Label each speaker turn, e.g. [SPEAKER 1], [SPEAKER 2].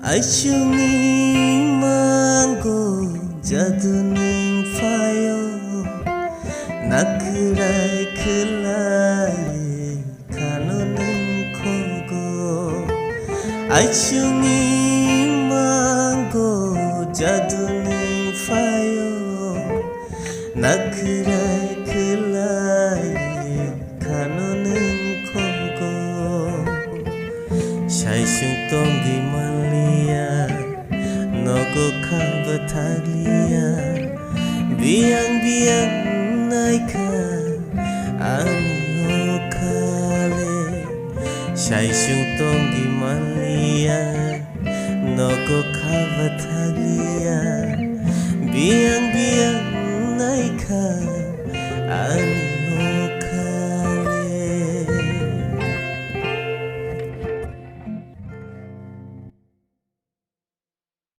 [SPEAKER 1] Aisyungi manggo jaduning fayo Nakurai kelai kanoning kogo Aisyungi manggo jaduning fayo Nakurai kelai kanoning kogo Shaishung tongi malia Nogo kabataglia Biang-biang naika Ano kale Shaishung tongi malia Nogo kabataglia Biang